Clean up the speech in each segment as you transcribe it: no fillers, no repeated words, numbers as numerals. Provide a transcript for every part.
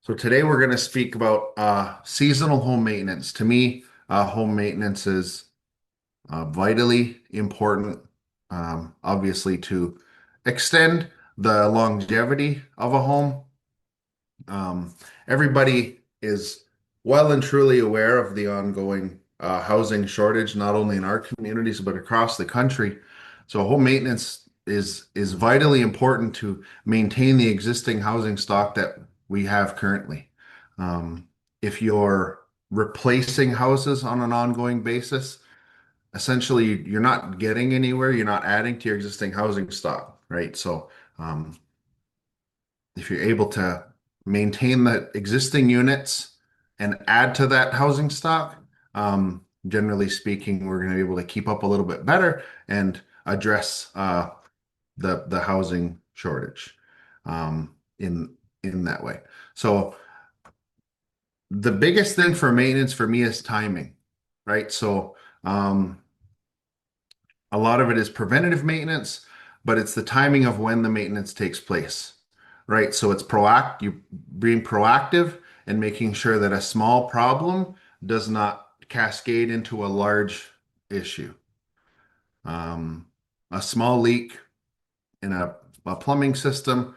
So today we're going to speak about seasonal home maintenance. To me, home maintenance is vitally important, obviously, to extend the longevity of a home. Um, Everybody is well and truly aware of the ongoing housing shortage, not only in our communities but across the country. So home maintenance is vitally important to maintain the existing housing stock that we have currently. Um, if you're replacing houses on an ongoing basis, essentially you're not getting anywhere. You're not adding to your existing housing stock, right? So if you're able to maintain the existing units and add to that housing stock, generally speaking, we're going to be able to keep up a little bit better and address the housing shortage in that way. So the biggest thing for maintenance for me is timing, right? So um, a lot of it is preventative maintenance, but it's the timing of when the maintenance takes place, right? So it's you being proactive and making sure that a small problem does not cascade into a large issue. Um, a small leak in a plumbing system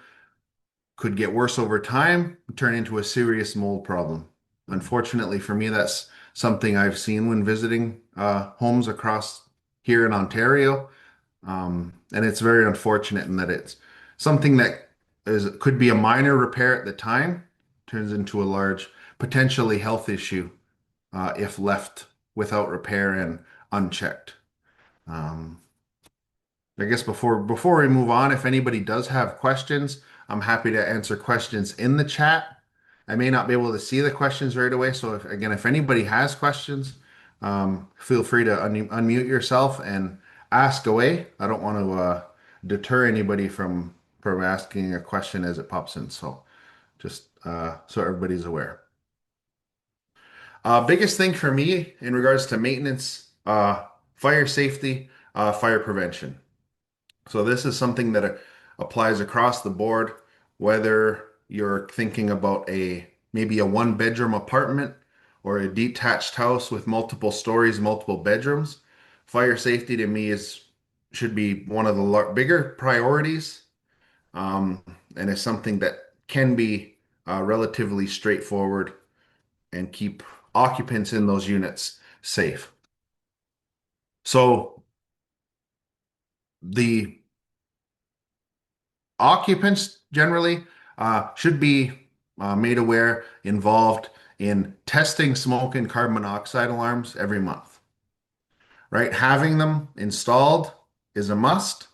could get worse over time, turn into a serious mold problem. Unfortunately for me, that's something I've seen when visiting homes across here in Ontario. And it's very unfortunate in that it's something that could be a minor repair at the time, turns into a large, potentially health issue if left without repair and unchecked. Um, I guess before we move on, if anybody does have questions, I'm happy to answer questions in the chat. I may not be able to see the questions right away, so if anybody has questions, feel free to unmute yourself and ask away. I don't want to deter anybody from asking a question as it pops in. So just so everybody's aware. Biggest thing for me in regards to maintenance, fire safety, fire prevention. So this is something that applies across the board, whether you're thinking about maybe a one bedroom apartment or a detached house with multiple stories, multiple bedrooms. Fire safety to me is should be one of the bigger priorities, and is something that can be relatively straightforward and keep occupants in those units safe. So the occupants generally should be made aware, involved in testing smoke and carbon monoxide alarms every month, right? Having them installed is a must,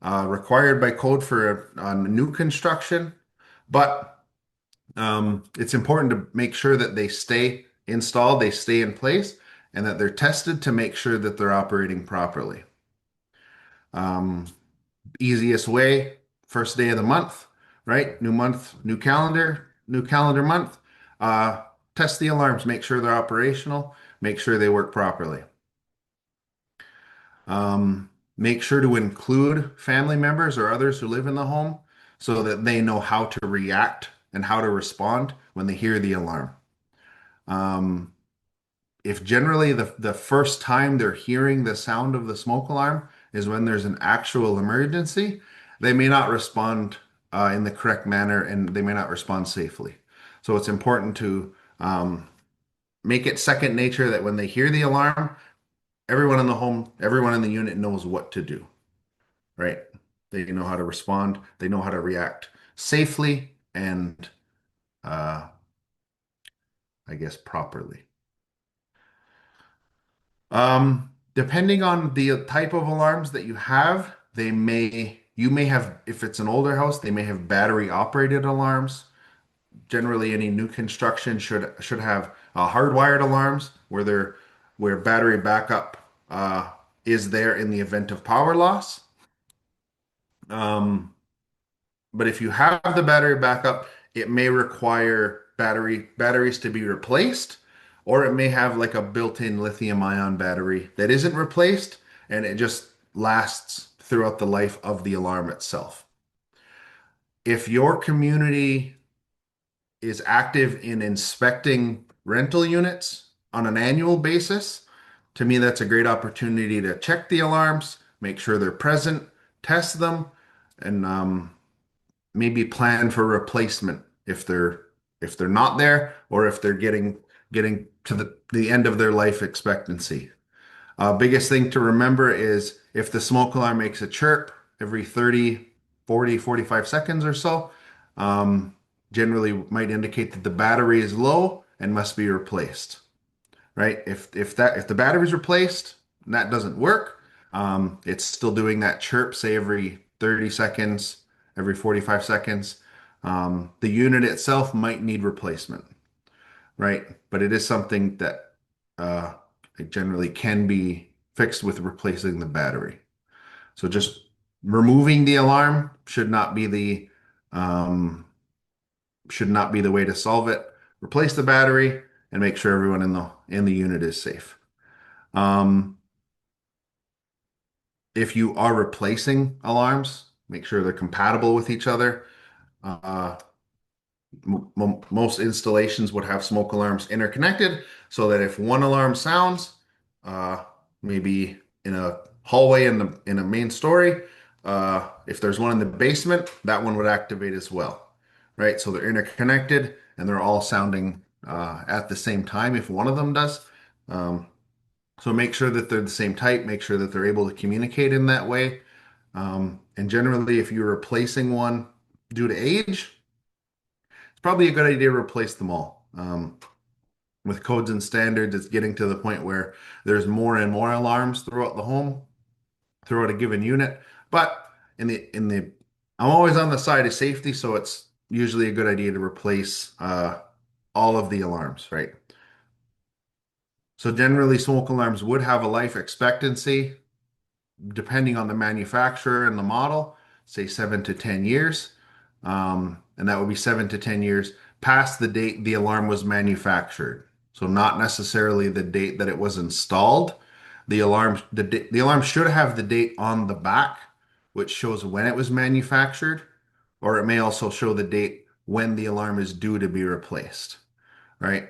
required by code for new construction, but it's important to make sure that they stay installed, they stay in place, and that they're tested to make sure that they're operating properly. Um, Easiest way, first day of the month, right? New month, new calendar month. Uh, Test the alarms, make sure they're operational, make sure they work properly. Make sure to include family members or others who live in the home so that they know how to react and how to respond when they hear the alarm. Um, if generally the first time they're hearing the sound of the smoke alarm is when there's an actual emergency, they may not respond in the correct manner and they may not respond safely. So it's important to make it second nature that when they hear the alarm, everyone in the home, everyone in the unit knows what to do, right? They know how to respond, they know how to react safely and uh, I guess properly. Depending on the type of alarms that you have, you may have, if it's an older house, they may have battery operated alarms. Generally, any new construction should have hardwired alarms where battery backup is there in the event of power loss. Um, but if you have the battery backup, it may require batteries to be replaced, or it may have like a built-in lithium ion battery that isn't replaced and it just lasts throughout the life of the alarm itself. If your community is active in inspecting rental units on an annual basis, to me, that's a great opportunity to check the alarms, make sure they're present, test them, and maybe plan for replacement if they're not there or if they're getting to the end of their life expectancy. Biggest thing to remember is if the smoke alarm makes a chirp every 30, 40, 45 seconds or so, um, generally might indicate that the battery is low and must be replaced, right? If the battery is replaced and that doesn't work, it's still doing that chirp, say every 30 seconds, every 45 seconds. The unit itself might need replacement, right? But it is something that uh, it generally can be fixed with replacing the battery. So just removing the alarm um, should not be the way to solve it. Replace the battery and make sure everyone in the unit is safe. Um, if you are replacing alarms, make sure they're compatible with each other. Uh, Most installations would have smoke alarms interconnected so that if one alarm sounds, uh, maybe in a hallway in a main story, if there's one in the basement, that one would activate as well, right? So they're interconnected and they're all sounding at the same time if one of them does. Um, so make sure that they're the same type, make sure that they're able to communicate in that way. And generally, if you're replacing one due to age, it's probably a good idea to replace them all. With codes and standards, it's getting to the point where there's more and more alarms throughout the home, throughout a given unit. But in the, I'm always on the side of safety, so it's usually a good idea to replace all of the alarms, right? So generally, smoke alarms would have a life expectancy, depending on the manufacturer and the model, say 7 to 10 years. And that would be 7 to 10 years past the date the alarm was manufactured. So not necessarily the date that it was installed. The alarm should have the date on the back, which shows when it was manufactured, or it may also show the date when the alarm is due to be replaced, right?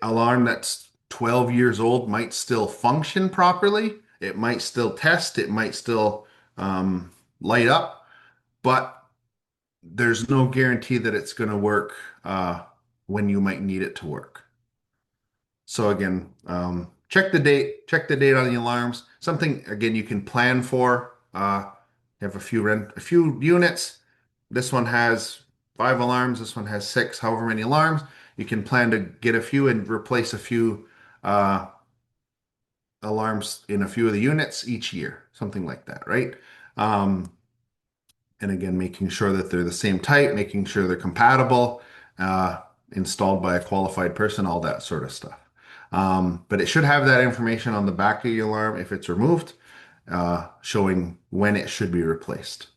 Alarm that's 12 years old might still function properly. It might still test. It might still um, light up, but there's no guarantee that it's going to work when you might need it to work. So again, check the date on the alarms. Something again you can plan for. You have a few units. This one has 5 alarms. This one has 6. However many alarms, you can plan to get a few and replace a few uh, alarms in a few of the units each year, something like that, right? Um, and again, making sure that they're the same type, making sure they're compatible, uh, installed by a qualified person, all that sort of stuff. But it should have that information on the back of the alarm if it's removed, showing when it should be replaced.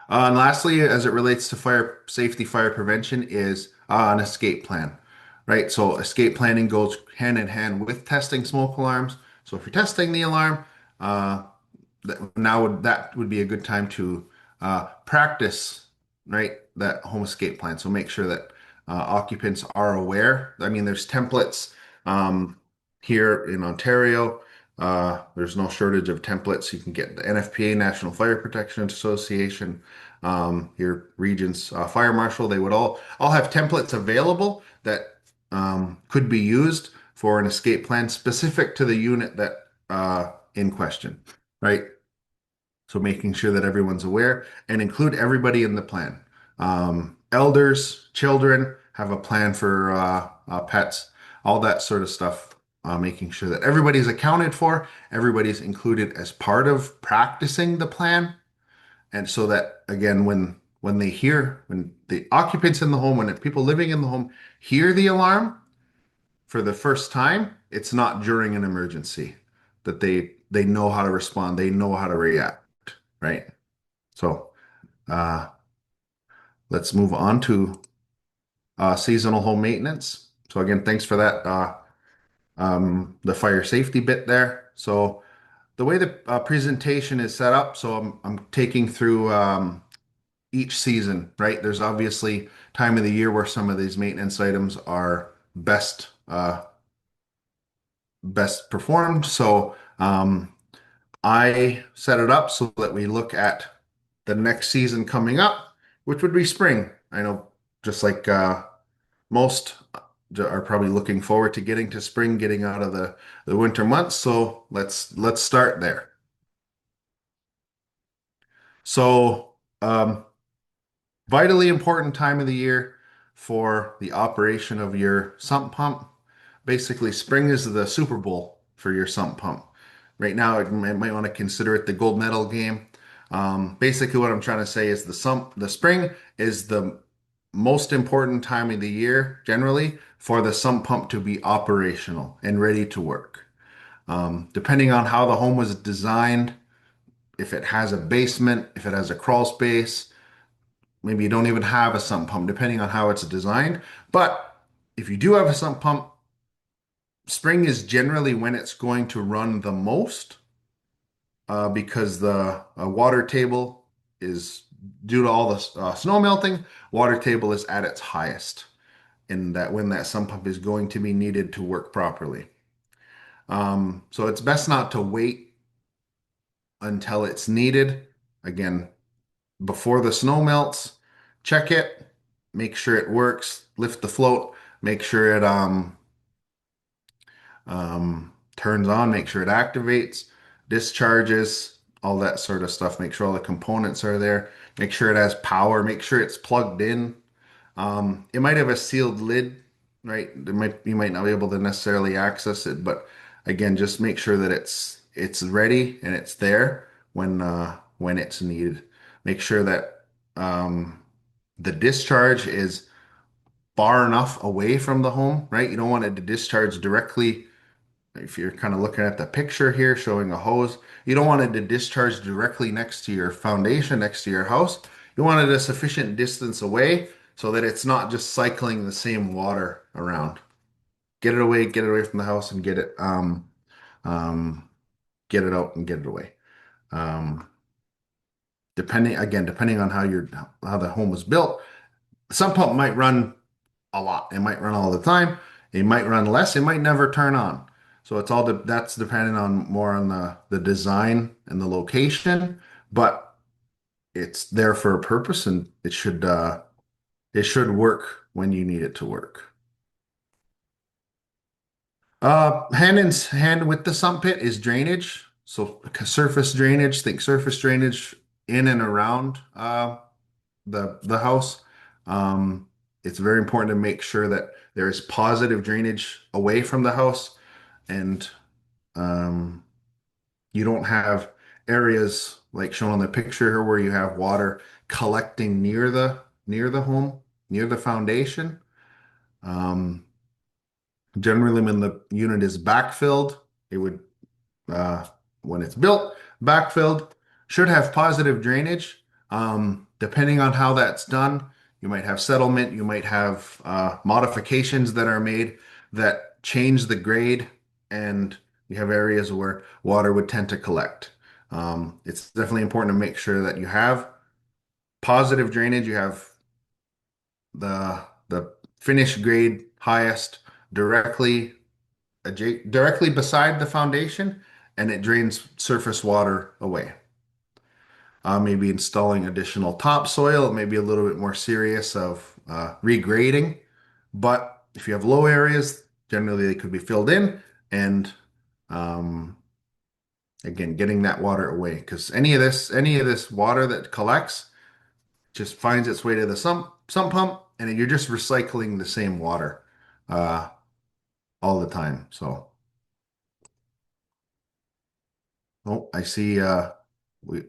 And lastly, as it relates to fire safety, fire prevention, is an escape plan, right? So escape planning goes hand in hand with testing smoke alarms. So if you're testing the alarm, uh, that would be a good time to practice, right? That home escape plan. So make sure that occupants are aware. I mean, there's templates um, here in Ontario. There's no shortage of templates. You can get the NFPA, National Fire Protection Association, your region's fire marshal. They would all have templates available that could be used for an escape plan specific to the unit that in question, right? So making sure that everyone's aware and include everybody in the plan. Elders, children have a plan for pets, all that sort of stuff. Making sure that everybody's accounted for, everybody's included as part of practicing the plan, and so that again, when the occupants in the home, when the people living in the home hear the alarm for the first time, it's not during an emergency that they know how to respond, they know how to react, right? So uh, let's move on to seasonal home maintenance. So again, thanks for that, the fire safety bit there. So the way the presentation is set up, so I'm taking through each season, right? There's obviously time of the year where some of these maintenance items are best performed. So I set it up so that we look at the next season coming up, which would be spring. I know just like most are probably looking forward to getting to spring, getting out of the winter months. So let's start there. So vitally important time of the year for the operation of your sump pump. Basically, spring is the Super Bowl for your sump pump. Right now, it might want to consider it the gold medal game. Basically, what I'm trying to say is the spring is the most important time of the year generally for the sump pump to be operational and ready to work. Depending on how the home was designed, if it has a basement, if it has a crawl space, maybe you don't even have a sump pump, depending on how it's designed. But if you do have a sump pump, spring is generally when it's going to run the most because the water table is due to all the snow melting, water table is at its highest in that when that sump pump is going to be needed to work properly. So it's best not to wait until it's needed. Again, before the snow melts, check it, make sure it works, lift the float, make sure it turns on, make sure it activates, discharges, all that sort of stuff. Make sure all the components are there. Make sure it has power. Make sure it's plugged in. It might have a sealed lid, right? You might not be able to necessarily access it, but again, just make sure that it's ready and it's there when it's needed. Make sure that the discharge is far enough away from the home, right? You don't want it to discharge directly. If you're kind of looking at the picture here showing a hose, you don't want it to discharge directly next to your foundation, next to your house. You want it a sufficient distance away so that it's not just cycling the same water around. Get it away from the house and um, get it out and get it away. Um, depending on how the home was built, some pump might run a lot. It might run all the time. It might run less. It might never turn on. So that's dependent on more on the design and the location, but it's there for a purpose and it should work when you need it to work. Hand with the sump pit is drainage. So surface drainage, think surface drainage in and around the house. Um, it's very important to make sure that there is positive drainage away from the house and um, you don't have areas like shown on the picture here where you have water collecting near the home, near the foundation. Um, Generally, when the unit is backfilled, it would uh, when it's built, backfilled, should have positive drainage. Depending on how that's done, you might have settlement, you might have modifications that are made that change the grade, and you have areas where water would tend to collect. It's definitely important to make sure that you have positive drainage, you have the finished grade highest directly directly beside the foundation, and it drains surface water away. Maybe installing additional topsoil, it may be a little bit more serious of regrading. But if you have low areas, generally they could be filled in and um, again, getting that water away because any of this water that collects just finds its way to the sump pump, and you're just recycling the same water uh, all the time. So, oh, I see. We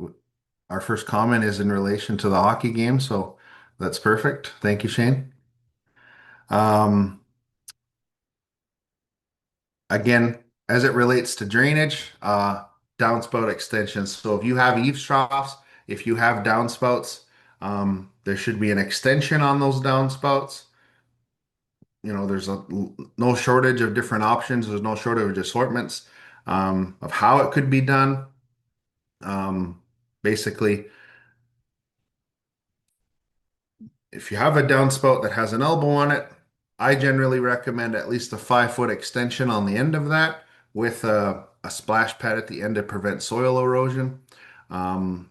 Our first comment is in relation to the hockey game, so that's perfect. Thank you, Shane. Um, Again, as it relates to drainage, downspout extensions. So if you have eaves troughs, if you have downspouts, there should be an extension on those downspouts. There's no shortage of different options. There's no shortage of assortments. of how it could be done. Um, Basically, if you have a downspout that has an elbow on it, I generally recommend at least a 5 foot extension on the end of that with a splash pad at the end to prevent soil erosion. Um,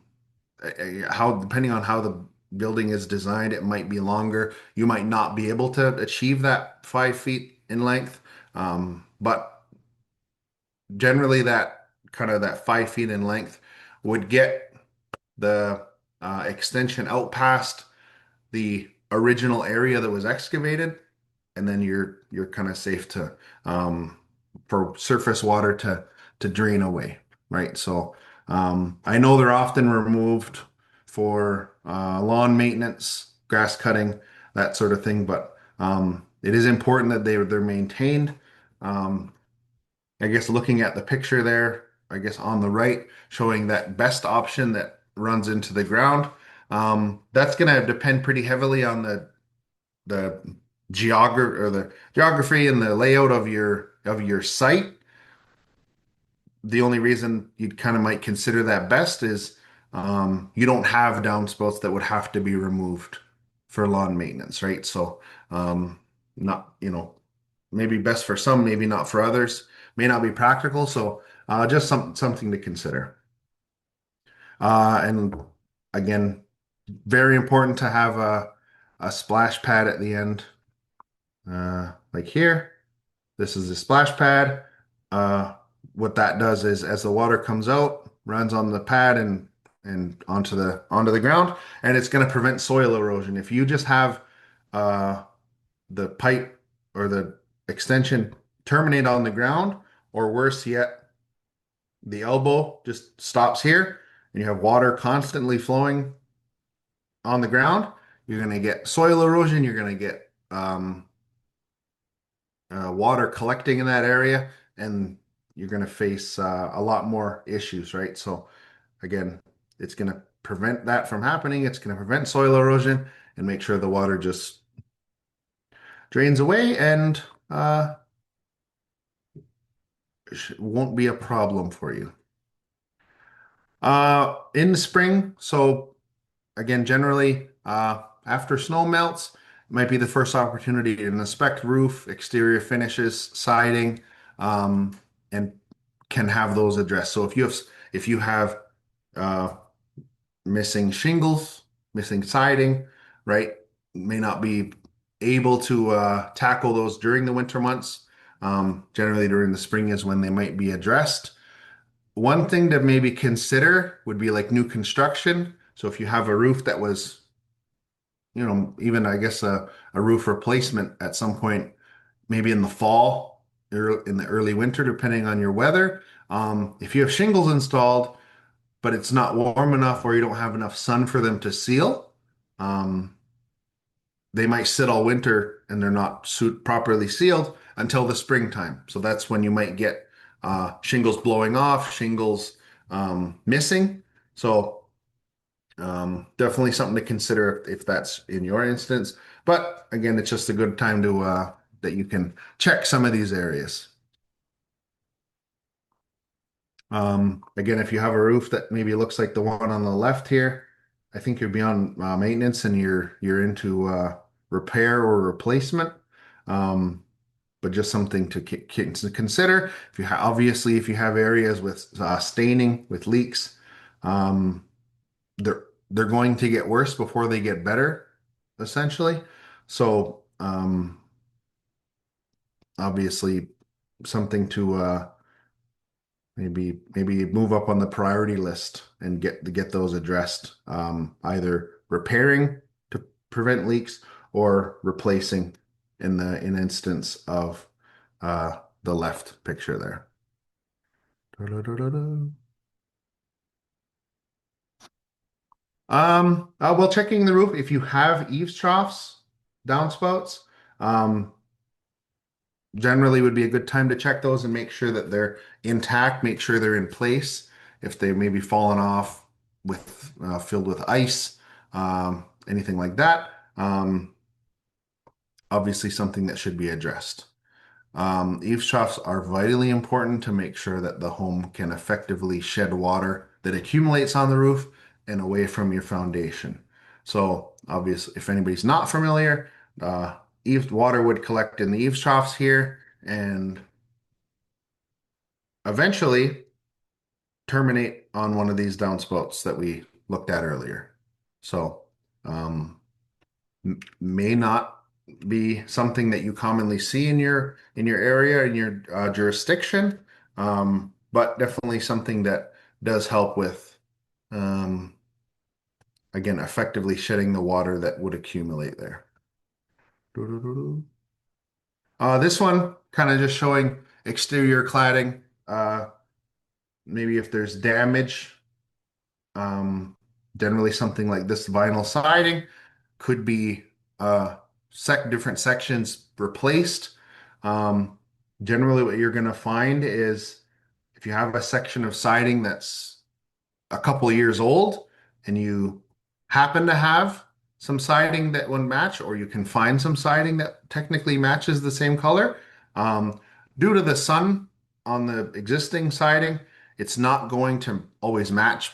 how depending on how the building is designed, it might be longer. You might not be able to achieve that 5 feet in length, but generally that kind of that 5 feet in length would get the extension out past the original area that was excavated, and then you're kind of safe to um, for surface water to drain away, right? So I know they're often removed for lawn maintenance, grass cutting, that sort of thing, but it is important that they're maintained. Um, I guess looking at the picture there, I guess on the right, showing that best option that runs into the ground. That's going to depend pretty heavily on the geography and the layout of your site. The only reason you'd kind of might consider that best is you don't have downspouts that would have to be removed for lawn maintenance, right? So not, maybe best for some, maybe not for others. May not be practical. So just something to consider. And again, very important to have a splash pad at the end, like here. This is the splash pad. Uh, what that does is, as the water comes out, runs on the pad and onto the ground, and it's going to prevent soil erosion. If you just have uh, the pipe or the extension terminate on the ground, or worse yet, the elbow just stops here, and you have water constantly flowing on the ground, you're going to get soil erosion. You're going to get water collecting in that area, and you're going to face a lot more issues, right? So, again, it's going to prevent that from happening. It's going to prevent soil erosion and make sure the water just drains away and won't be a problem for you. In the spring, so again, generally, after snow melts, it might be the first opportunity to inspect roof, exterior finishes, siding, and can have those addressed. So if you have uh, missing shingles, missing siding, right, may not be able to tackle those during the winter months. Generally, during the spring is when they might be addressed. One thing to maybe consider would be like new construction. So if you have a roof that was, even I guess a roof replacement at some point, maybe in the fall or in the early winter, depending on your weather. If you have shingles installed, but it's not warm enough or you don't have enough sun for them to seal, um, they might sit all winter and they're not properly sealed until the springtime. So that's when you might get shingles blowing off, shingles missing. So definitely something to consider if that's in your instance. But again, it's just a good time to that you can check some of these areas. Again, if you have a roof that maybe looks like the one on the left here, I think you're beyond maintenance and you're into repair or replacement. Um, but just something to consider. If you obviously if you have areas with staining, with leaks, um, they're going to get worse before they get better, essentially. So obviously something to maybe move up on the priority list and get those addressed. Either repairing to prevent leaks or replacing in instance of the left picture there. Da-da-da-da-da. Well, checking the roof, if you have eaves troughs, downspouts, um, generally would be a good time to check those and make sure that they're intact, make sure they're in place. If they maybe fallen off with filled with ice, anything like that, obviously something that should be addressed. Eaves troughs are vitally important to make sure that the home can effectively shed water that accumulates on the roof and away from your foundation. So, obviously, if anybody's not familiar, eaves water would collect in the eaves troughs here and eventually terminate on one of these downspouts that we looked at earlier. So, um, may not be something that you commonly see in your area in your jurisdiction, but definitely something that does help with um, again effectively shedding the water that would accumulate there. This one kind of just showing exterior cladding. Maybe if there's damage, um, generally something like this vinyl siding could be different sections replaced. Um, Generally, what you're going to find is if you have a section of siding that's a couple years old and you happen to have some siding that would match, or you can find some siding that technically matches the same color, due to the sun on the existing siding, it's not going to always match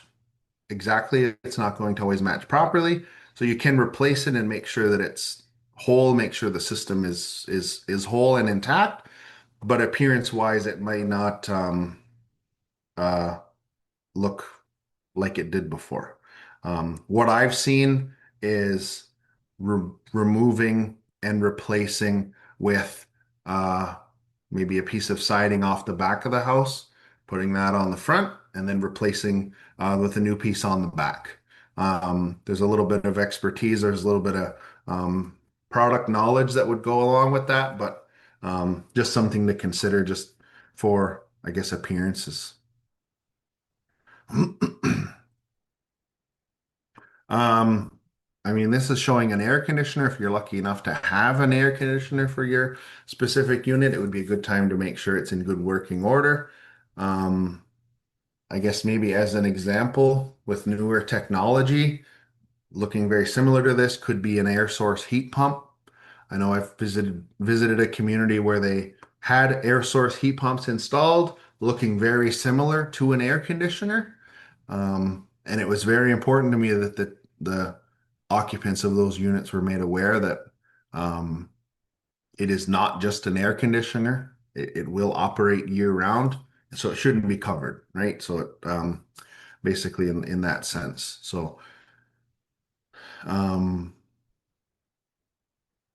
exactly. It's not going to always match properly. So you can replace it and make sure that it's whole, make sure the system is whole and intact. But appearance wise, it may not uh, look like it did before. What I've seen is removing and replacing with uh, maybe a piece of siding off the back of the house, putting that on the front, and then replacing with a new piece on the back. There's a little bit of expertise, there's a little bit of product knowledge that would go along with that, but just something to consider just for, I guess, appearances. Um, I mean, this is showing an air conditioner. If you're lucky enough to have an air conditioner for your specific unit, it would be a good time to make sure it's in good working order. Um, I guess maybe as an example, with newer technology, looking very similar to this could be an air source heat pump. I know I've visited a community where they had air source heat pumps installed, looking very similar to an air conditioner. And it was very important to me that the occupants of those units were made aware that um, it is not just an air conditioner. It will operate year round, so it shouldn't be covered, right? So it basically in that sense. So um,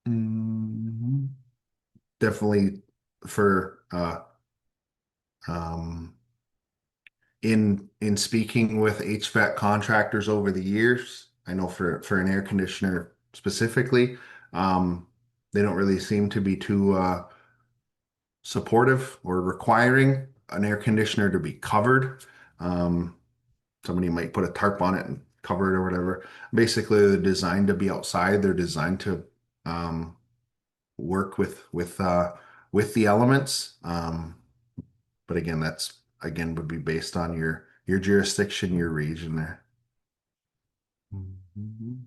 mm, definitely for um, in speaking with HVAC contractors over the years, I know for an air conditioner specifically, um, they don't really seem to be too supportive or requiring an air conditioner to be covered. Um, Somebody might put a tarp on it and cover it or whatever. Basically, they're designed to be outside. They're designed to um, work with the elements. But again, that's again would be based on your jurisdiction, your region there. Mhm.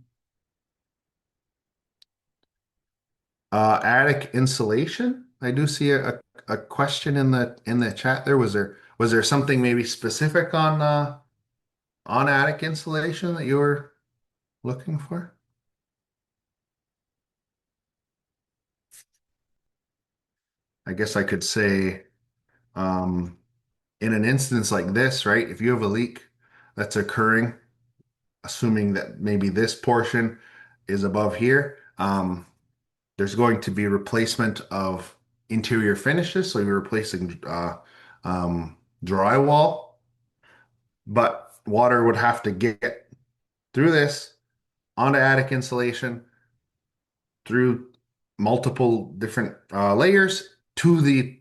Attic insulation. I do see a question in the chat there. Was there something maybe specific on attic insulation that you were looking for? I guess I could say um, in an instance like this, right? If you have a leak that's occurring, assuming that maybe this portion is above here, there's going to be replacement of interior finishes. So you're replacing drywall, but water would have to get through this onto attic insulation through multiple different layers to the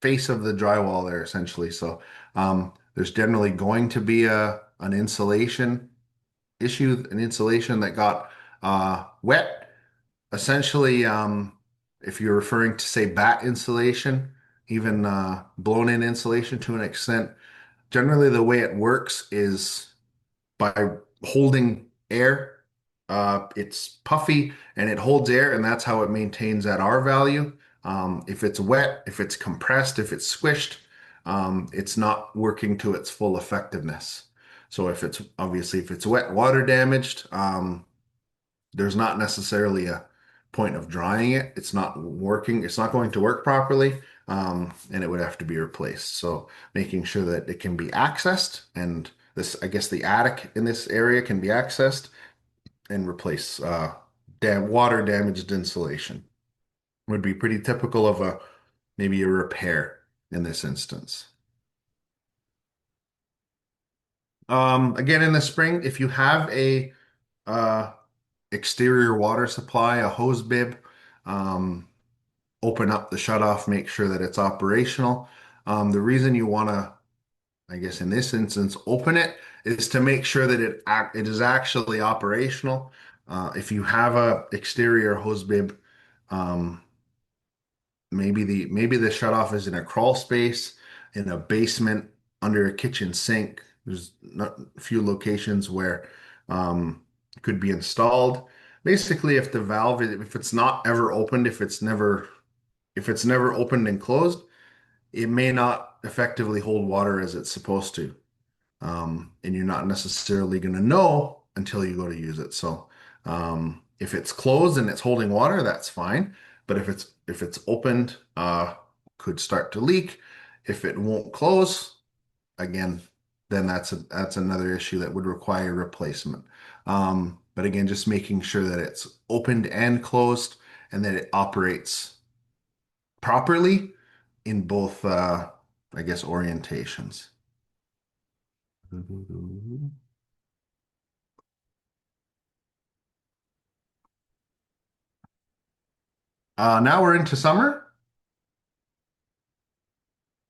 face of the drywall there, essentially. So there's generally going to be a an insulation issue, an insulation that got wet. Essentially, if you're referring to say bat insulation, even blown in insulation to an extent, generally the way it works is by holding air. It's puffy and it holds air, and that's how it maintains that R value. If it's wet, if it's compressed, if it's squished, it's not working to its full effectiveness. So if it's wet, water damaged, there's not necessarily a point of drying it. It's not working. It's not going to work properly, and it would have to be replaced. So making sure that it can be accessed, and this, I guess, the attic in this area can be accessed and replace water damaged insulation would be pretty typical of a maybe a repair in this instance. Again, in the spring, if you have a uh, exterior water supply, a hose bib, um, open up the shutoff, make sure that it's operational. The reason you want to, I guess in this instance, open it is to make sure that it is actually operational. If you have a exterior hose bib, um, maybe the shutoff is in a crawl space, in a basement, under a kitchen sink. There's not a few locations where it could be installed. Basically, if the valve, if it's not ever opened, if it's never opened and closed, it may not effectively hold water as it's supposed to. And you're not necessarily going to know until you go to use it. So if it's closed and it's holding water, that's fine. But if it's opened, could start to leak. If it won't close, again, then that's another issue that would require replacement. But again, just making sure that it's opened and closed and that it operates properly in both, I guess, orientations. Now we're into summer.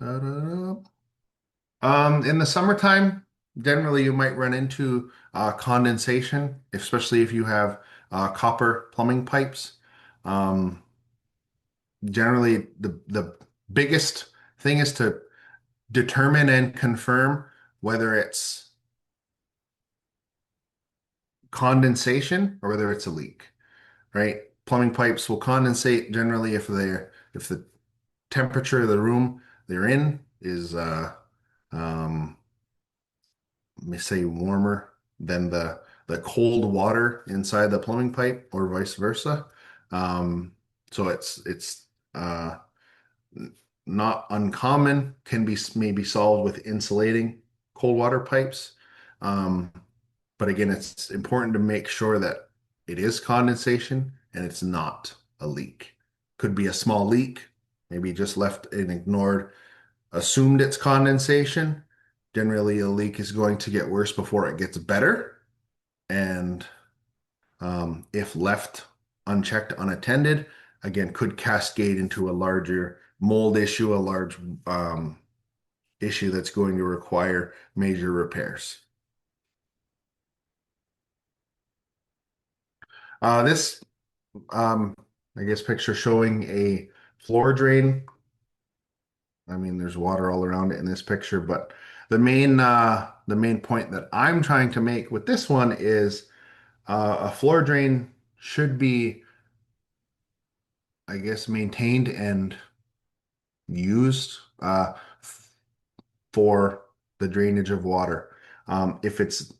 Da-da-da. In the summertime, generally you might run into condensation, especially if you have copper plumbing pipes. Um, Generally, the biggest thing is to determine and confirm whether it's condensation or whether it's a leak, right? Plumbing pipes will condensate generally if the temperature of the room they're in is um, let me say warmer than the cold water inside the plumbing pipe or vice versa. Um, so it's uh, not uncommon, can be maybe solved with insulating cold water pipes. Um, but again, it's important to make sure that it is condensation and it's not a leak. Could be a small leak, maybe just left and ignored, assumed it's condensation. Generally, a leak is going to get worse before it gets better. And if left unchecked, unattended, again, could cascade into a larger mold issue, a large issue that's going to require major repairs. This, um, I guess, picture showing a floor drain. I mean, there's water all around it in this picture, but the main point that I'm trying to make with this one is a floor drain should be, I guess, maintained and used for the drainage of water. If it's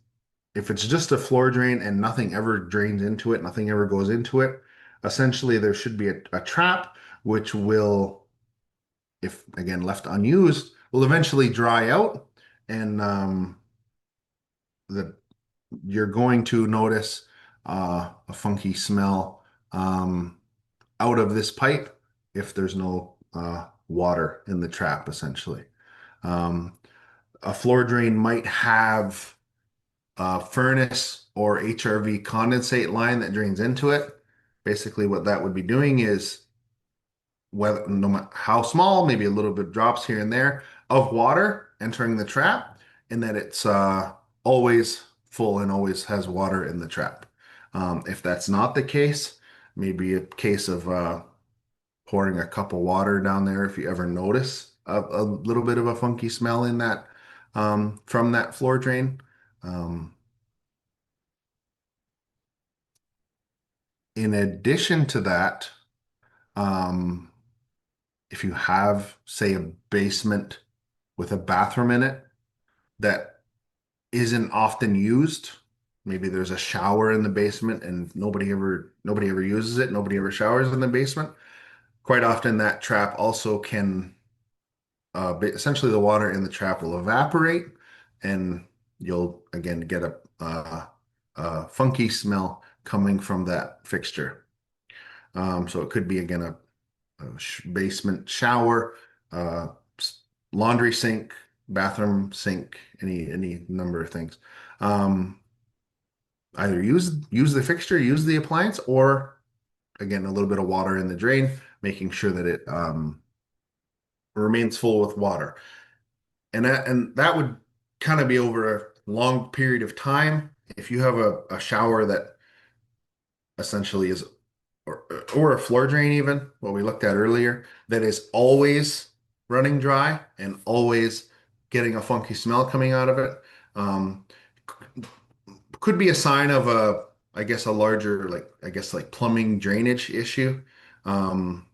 just a floor drain and nothing ever drains into it, nothing ever goes into it, essentially there should be a trap which will, if again left unused, will eventually dry out, and the you're going to notice a funky smell out of this pipe if there's no water in the trap, essentially. Um, a floor drain might have a furnace or HRV condensate line that drains into it. Basically, what that would be doing is, whether no matter how small, maybe a little bit drops here and there of water entering the trap, and that it's always full and always has water in the trap. If that's not the case, maybe a case of pouring a cup of water down there if you ever notice a little bit of a funky smell in that from that floor drain. Um, in addition to that, um, if you have, say, a basement with a bathroom in it that isn't often used, maybe there's a shower in the basement and nobody ever uses it, nobody ever showers in the basement. Quite often that trap also can essentially the water in the trap will evaporate and you'll again get a funky smell coming from that fixture. So it could be again a basement shower, uh, laundry sink, bathroom sink, any number of things. Um, Either use the fixture, use the appliance, or again a little bit of water in the drain, making sure that it remains full with water. And that would kind of be over a long period of time. If you have a shower that essentially is or, or a floor drain even, what we looked at earlier, that is always running dry and always getting a funky smell coming out of it, um, could be a sign of I guess a larger like plumbing drainage issue. Um,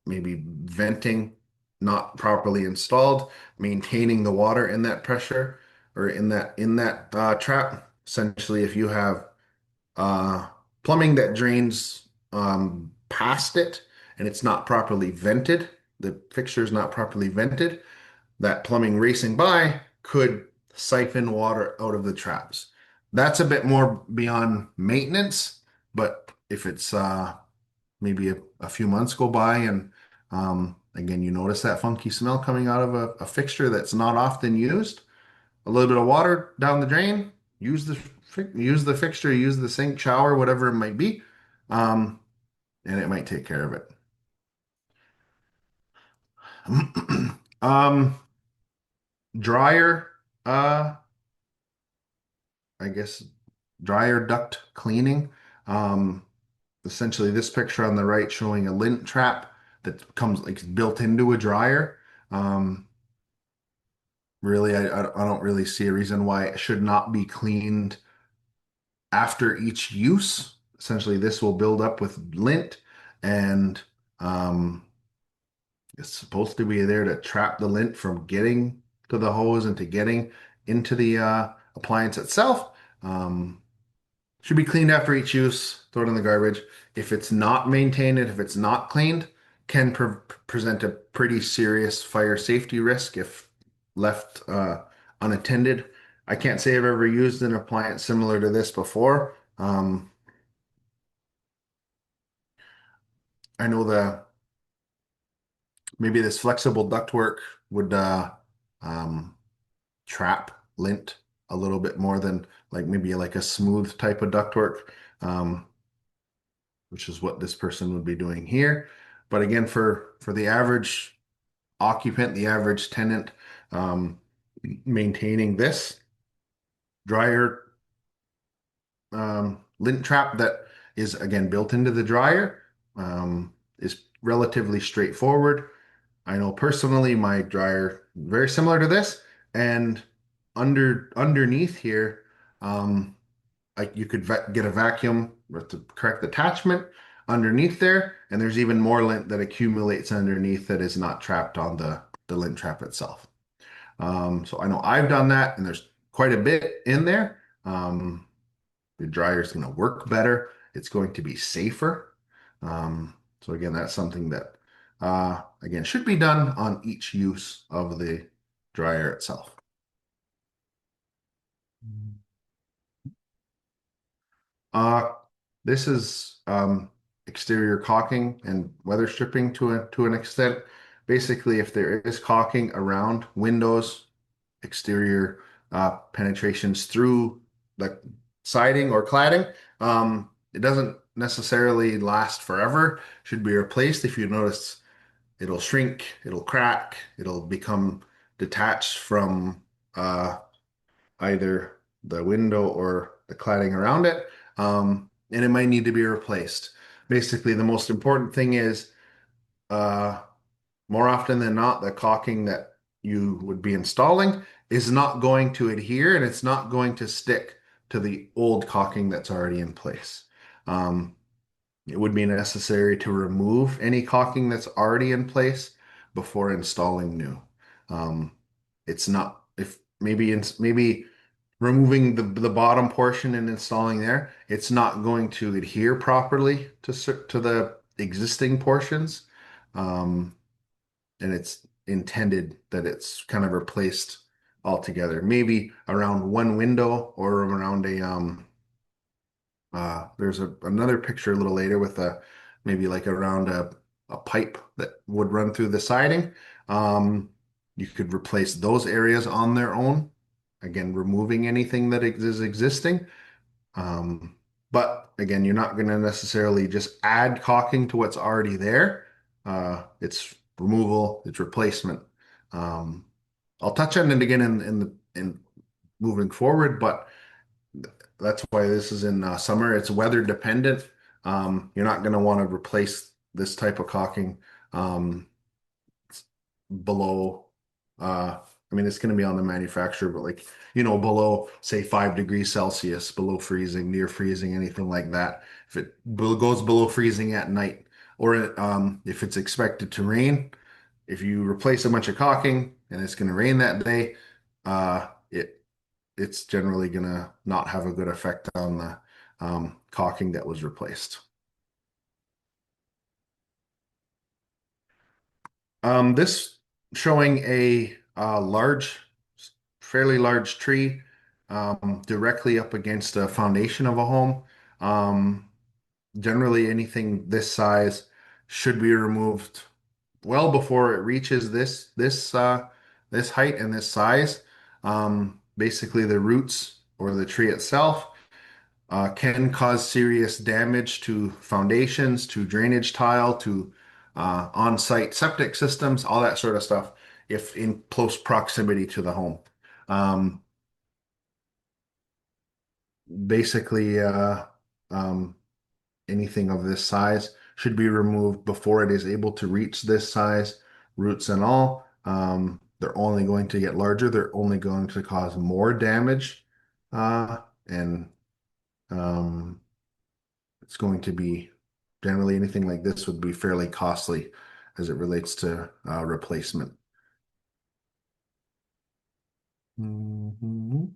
Maybe venting not properly installed, maintaining the water in that pressure or in that trap. Essentially, if you have uh, plumbing that drains past it and it's not properly vented, the fixture is not properly vented, that plumbing racing by could siphon water out of the traps. That's a bit more beyond maintenance, but if it's maybe a few months go by and again you notice that funky smell coming out of a fixture that's not often used, a little bit of water down the drain, use the fixture, use the sink, shower, whatever it might be, um, and it might take care of it. um, Dryer, uh, I guess dryer duct cleaning. Um, Essentially, this picture on the right showing a lint trap that comes like built into a dryer. Um, Really, I don't really see a reason why it should not be cleaned after each use. Essentially, this will build up with lint, and um, it's supposed to be there to trap the lint from getting to the hose and to getting into the appliance itself. Should be cleaned after each use, throw it in the garbage. If it's not maintained, if it's not cleaned, can present a pretty serious fire safety risk if left unattended. I can't say I've ever used an appliance similar to this before. I know the maybe this flexible ductwork would um, trap lint a little bit more than like maybe like a smooth type of ductwork. Um, which is what this person would be doing here. But again, for the average occupant, the average tenant, um, maintaining this dryer lint trap that is again built into the dryer is relatively straightforward. I know personally my dryer very similar to this, and underneath here, um, like you could get a vacuum with the correct attachment underneath there, and there's even more lint that accumulates underneath that is not trapped on the lint trap itself. So I know I've done that, and there's quite a bit in there. The dryer is going to work better. It's going to be safer. So again, that's something that again should be done on each use of the dryer itself. Uh, this is exterior caulking and weather stripping to an extent. Basically, if there is caulking around windows, exterior penetrations through the siding or cladding, it doesn't necessarily last forever. Should be replaced. If you notice, it'll shrink, it'll crack, it'll become detached from either the window or the cladding around it, and it might need to be replaced. Basically, the most important thing is uh, more often than not, the caulking that you would be installing is not going to adhere and it's not going to stick to the old caulking that's already in place. Um, it would be necessary to remove any caulking that's already in place. before installing new. Um, it's not if maybe removing the bottom portion and installing there, it's not going to adhere properly to the existing portions. Um, and it's intended that it's kind of replaced altogether. Maybe around one window or around there's another picture a little later with a maybe like around a pipe that would run through the siding. Um, you could replace those areas on their own. Again, removing anything that is existing. Um, but again, you're not going to necessarily just add caulking to what's already there. It's removal, it's replacement. Um, I'll touch on it again in moving forward, but that's why this is in summer. It's weather dependent. You're not going to want to replace this type of caulking um, below. I mean, it's going to be on the manufacturer, but like below say 5 degrees Celsius, below freezing, near freezing, anything like that. If it goes below freezing at night, or if it's expected to rain, if you replace a bunch of caulking and it's going to rain that day, uh, it it's generally going to not have a good effect on the caulking that was replaced. This showing a fairly large tree directly up against the foundation of a home. Um, Generally, anything this size should be removed well before it reaches this height and this size. Basically, the roots or the tree itself can cause serious damage to foundations, to drainage tile, to on-site septic systems, all that sort of stuff, if in close proximity to the home. Um, basically, um, anything of this size should be removed before it is able to reach this size, roots and all. They're only going to get larger. They're only going to cause more damage, and um, it's going to be generally anything like this would be fairly costly as it relates to replacement. Mhm.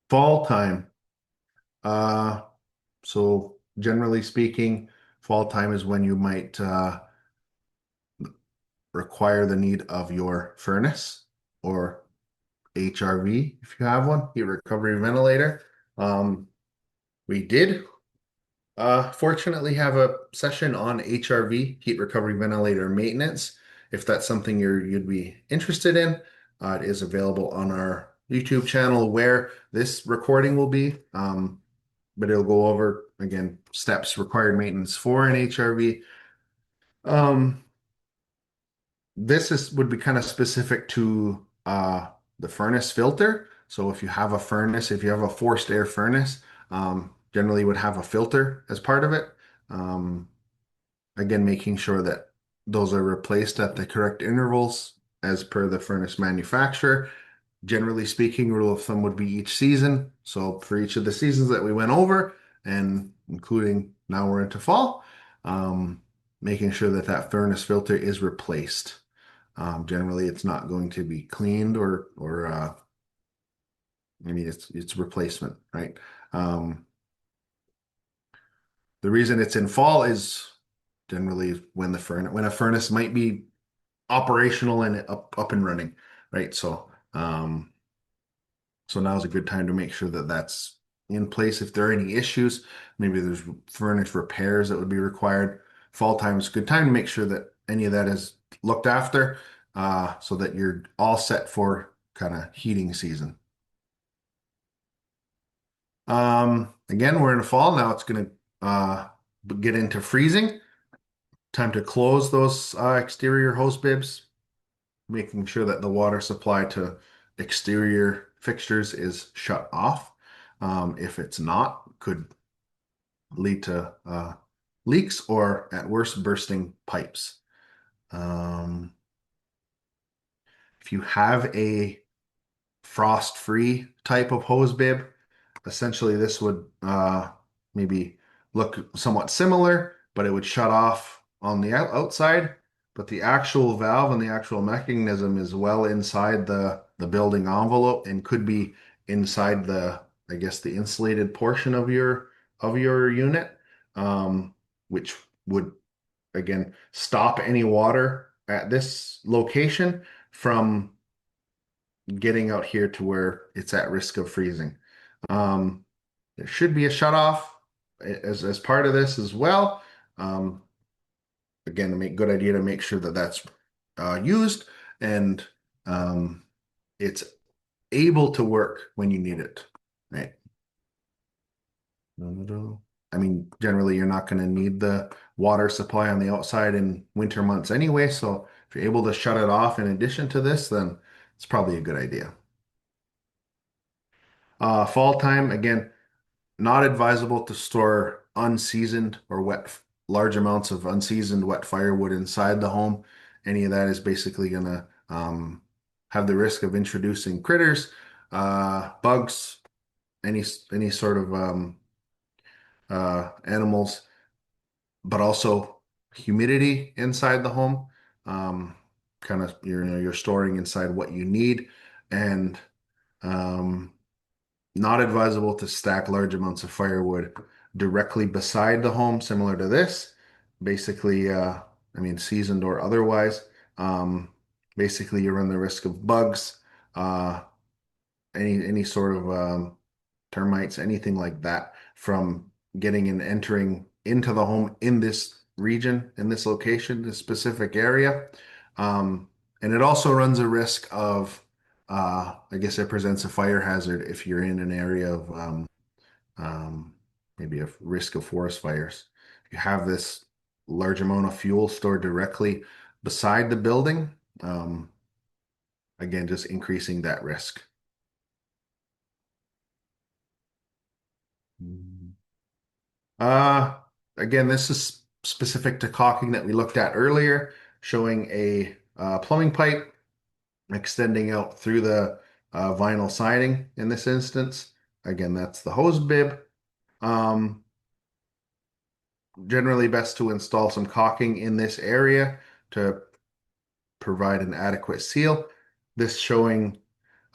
Fall time. Uh, so generally speaking, fall time is when you might require the need of your furnace or HRV if you have one, heat recovery ventilator. Um, we did fortunately have a session on HRV, heat recovery ventilator maintenance. If that's something you'd be interested in, it is available on our YouTube channel where this recording will be. But it'll go over again steps required maintenance for an HRV. Um, this is would be kind of specific to the furnace filter. So if you have a furnace, if you have a forced air furnace, generally would have a filter as part of it. Um, Again, making sure that those are replaced at the correct intervals as per the furnace manufacturer. Generally speaking, rule of thumb would be each season. So for each of the seasons that we went over, and including now we're into fall, um, making sure that that furnace filter is replaced. Generally, it's not going to be cleaned or I mean it's replacement, right? Um, the reason it's in fall is generally when when a furnace might be operational and up and running, right? So now's a good time to make sure that that's in place. If there are any issues, maybe there's furnace repairs that would be required. Fall time is a good time to make sure that any of that is looked after, so that you're all set for kind of heating season. Again, we're in the fall now. It's going to get into freezing. Time to close those exterior hose bibs, making sure that the water supply to exterior fixtures is shut off. If it's not, could lead to leaks or at worst bursting pipes. Um, if you have a frost-free type of hose bib, essentially this would maybe look somewhat similar, but it would shut off on the outside. but the actual valve and the actual mechanism is well inside the building envelope and could be inside the, I guess, the insulated portion of your unit, which would again stop any water at this location from getting out here to where it's at risk of freezing. Um, there should be a shutoff as part of this as well. Um, again, to make good idea to make sure that that's used and um, it's able to work when you need it. Right. I mean, generally, you're not going to need the water supply on the outside in winter months anyway. So if you're able to shut it off in addition to this, then it's probably a good idea. Fall time, again, not advisable to store unseasoned or wet, large amounts of unseasoned wet firewood inside the home. Any of that is basically going to have the risk of introducing critters, bugs, any sort of animals, but also humidity inside the home. Um, kind of you're storing inside what you need, and um, not advisable to stack large amounts of firewood directly beside the home, similar to this. Basically, I mean, seasoned or otherwise. Um, basically, you run the risk of bugs, uh, any sort of termites, anything like that from getting and entering into the home in this region, in this location, this specific area. Um, and it also runs a risk of, I guess it presents a fire hazard if you're in an area of um, maybe a risk of forest fires. You have this large amount of fuel stored directly beside the building. Um, again, just increasing that risk. Uh, again, this is specific to caulking that we looked at earlier, showing a plumbing pipe extending out through the vinyl siding in this instance. Again, that's the hose bib. Um, generally best to install some caulking in this area to provide an adequate seal. This showing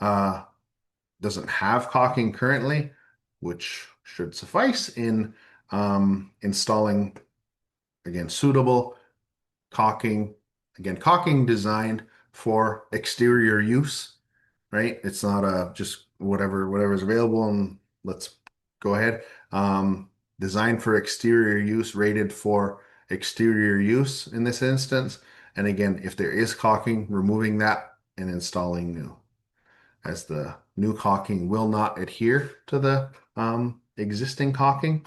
uh, doesn't have caulking currently, which should suffice in installing, again, suitable caulking. Again, caulking designed for exterior use, right? It's not a just whatever's available and let's go ahead. Designed for exterior use, rated for exterior use in this instance. And again, if there is caulking, removing that and installing new, as the new caulking will not adhere to the existing caulking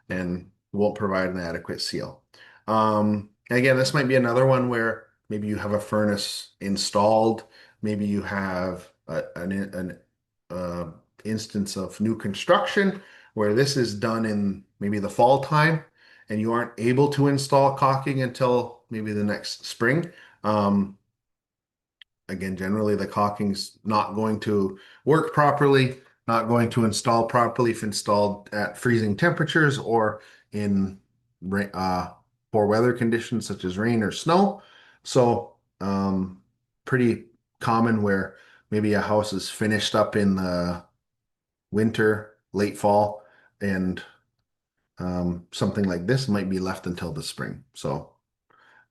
and won't provide an adequate seal. Again, this might be another one where maybe you have a furnace installed, maybe you have an instance of new construction where this is done in maybe the fall time and you aren't able to install caulking until maybe the next spring. Um, Again, generally the caulking's not going to work properly, not going to install properly if installed at freezing temperatures or in poor weather conditions such as rain or snow. So, pretty common where maybe a house is finished up in the winter, late fall, and something like this might be left until the spring. So,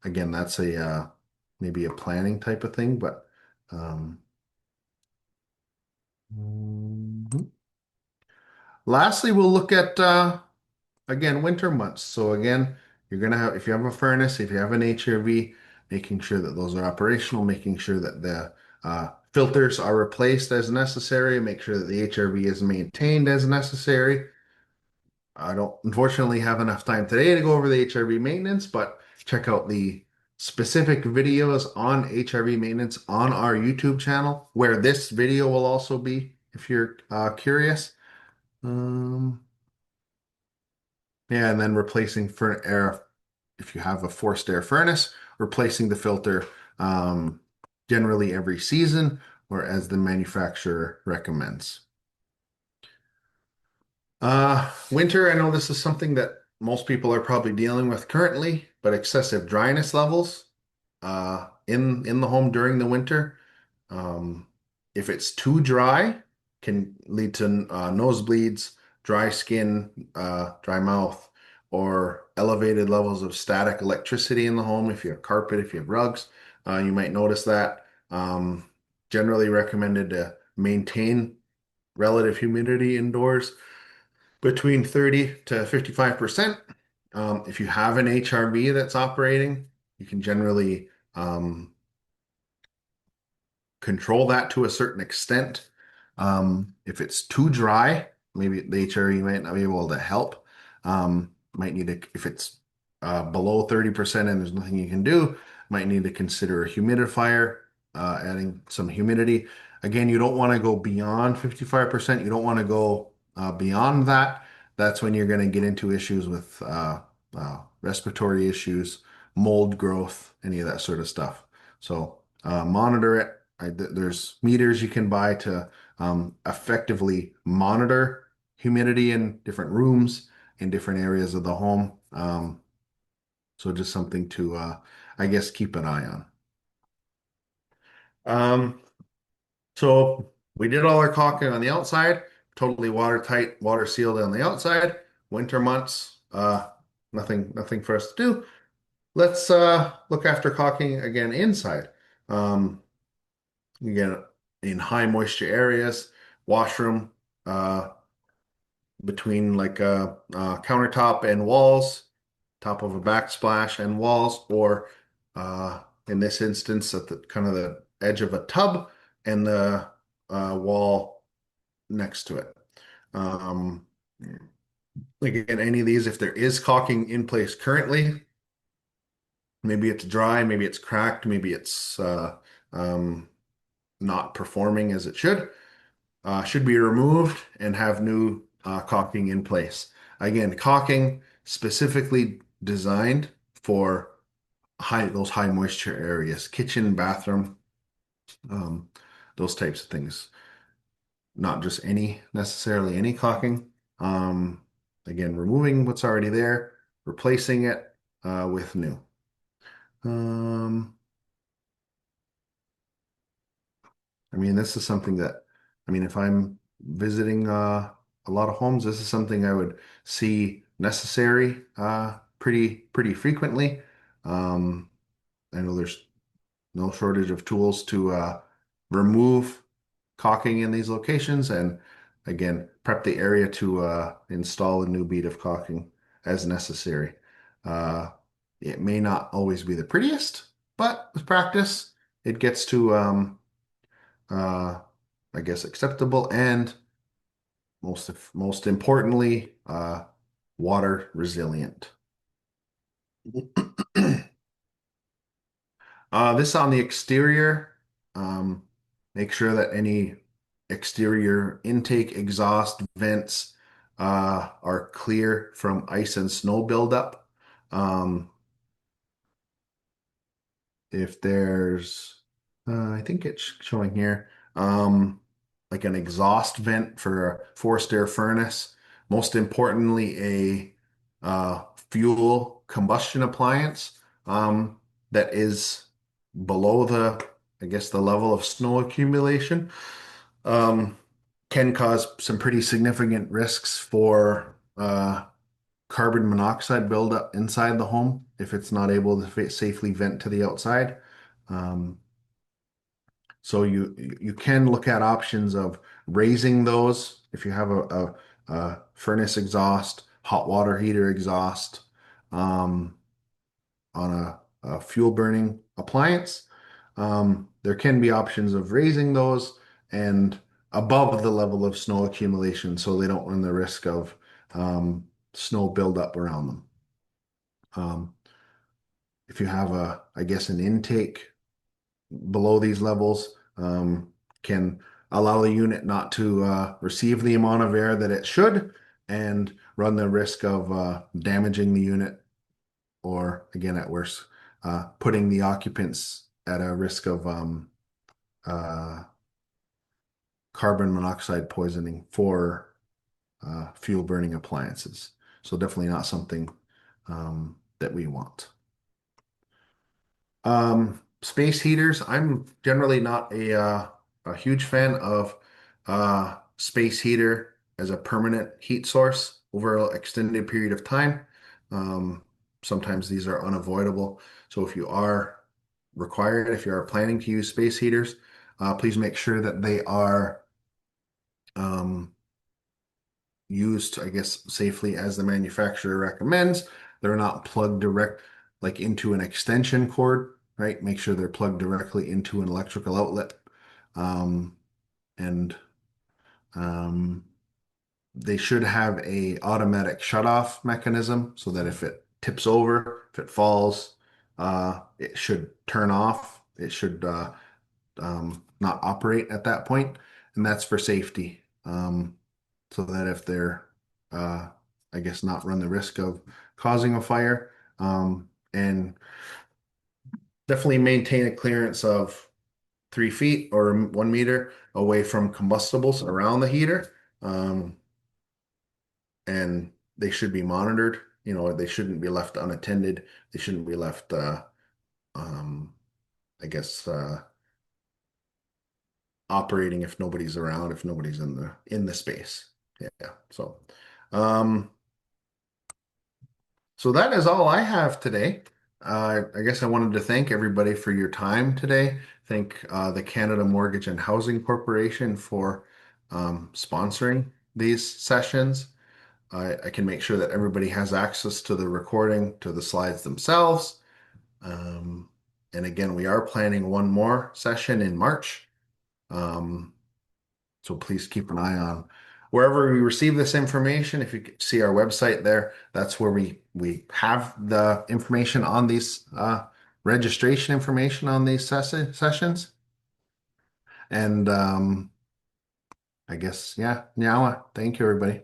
again, that's a maybe a planning type of thing, but um, mhm. Lastly, we'll look at again winter months. So again, you're gonna have if you have a furnace, if you have an HRV, making sure that those are operational, making sure that the filters are replaced as necessary, make sure that the HRV is maintained as necessary. I don't unfortunately have enough time today to go over the HRV maintenance, but check out the specific videos on HRV maintenance on our YouTube channel, where this video will also be if you're curious. Um, yeah, and then replacing for air, if you have a forced air furnace, replacing the filter generally every season or as the manufacturer recommends. Winter, I know this is something that most people are probably dealing with currently, but excessive dryness levels. in the home during the winter. Um, if it's too dry, can lead to nosebleeds, dry skin, dry mouth, or elevated levels of static electricity in the home. If you have carpet, if you have rugs, you might notice that. Generally recommended to maintain relative humidity indoors between 30 to 55%. If you have an HRV that's operating, you can generally control that to a certain extent. If it's too dry, maybe the HRE might not be able to help. Might need to, if it's below 30% and there's nothing you can do, might need to consider a humidifier, adding some humidity. Again, you don't want to go beyond 55%. You don't want to go beyond that. That's when you're going to get into issues with respiratory issues, mold growth, any of that sort of stuff. So monitor it. There's meters you can buy to effectively monitor humidity in different rooms in different areas of the home. So just something to, I guess, keep an eye on. Um, so we did all our caulking on the outside, totally watertight, water sealed on the outside. Winter months, nothing for us to do. Let's look after caulking again inside. Um, Again, in high moisture areas, washroom, uh, between like a countertop and walls, top of a backsplash and walls, or in this instance, at the kind of the edge of a tub and the wall next to it. Um, Again, any of these, if there is caulking in place currently, maybe it's dry, maybe it's cracked, maybe it's um, not performing as it should be removed and have new caulking in place. Again, caulking specifically designed for those high moisture areas, kitchen, bathroom, um, those types of things. Not just necessarily any caulking. Um, Again, removing what's already there, replacing it with new. Um, I mean, this is something that, I mean, if I'm visiting a lot of homes, this is something I would see necessary pretty frequently. Um, I know there's no shortage of tools to remove caulking in these locations, and again, prep the area to install a new bead of caulking as necessary. Uh, it may not always be the prettiest, but with practice, it gets to uh, I guess acceptable, and most importantly, water resilient. This on the exterior. Um, Make sure that any exterior intake, exhaust, vents are clear from ice and snow buildup. Um, if there's I think it's showing here um like an exhaust vent for a forced air furnace, most importantly a fuel combustion appliance that is below the, I guess, the level of snow accumulation, um can cause some pretty significant risks for carbon monoxide buildup inside the home if it's not able to safely vent to the outside. Um, so you can look at options of raising those if you have a furnace exhaust, hot water heater exhaust on a fuel burning appliance. There can be options of raising those and above the level of snow accumulation so they don't run the risk of um, snow buildup around them. Um, if you have I guess, an intake below these levels, can allow the unit not to receive the amount of air that it should and run the risk of damaging the unit or, again, at worst, putting the occupants at a risk of uh, carbon monoxide poisoning for fuel burning appliances. So definitely not something that we want. Space heaters. I'm generally not a huge fan of space heater as a permanent heat source over an extended period of time. Um, Sometimes these are unavoidable. So if you are required, if you are planning to use space heaters, please make sure that they are um, used, I guess, safely as the manufacturer recommends. They're not plugged direct like into an extension cord, right? Make sure they're plugged directly into an electrical outlet. Um, and um, they should have a automatic shutoff mechanism so that if it tips over, if it falls, it should turn off. It should not operate at that point, and that's for safety. So that if they're, uh, I guess, not run the risk of causing a fire, and definitely maintain a clearance of 3 feet or 1 meter away from combustibles around the heater. Um, and they should be monitored. You know, they shouldn't be left unattended. They shouldn't be left, um, I guess, operating if nobody's around, if nobody's in the space. Yeah. Um, so that is all I have today. I guess I wanted to thank everybody for your time today. Thank the Canada Mortgage and Housing Corporation for sponsoring these sessions. I can make sure that everybody has access to the recording, to the slides themselves. Um, and again, we are planning one more session in March. Um, so please keep an eye on wherever we receive this information. If you see our website there, that's where we have the information on these registration information on these sessions. And I guess yeah, thank you everybody.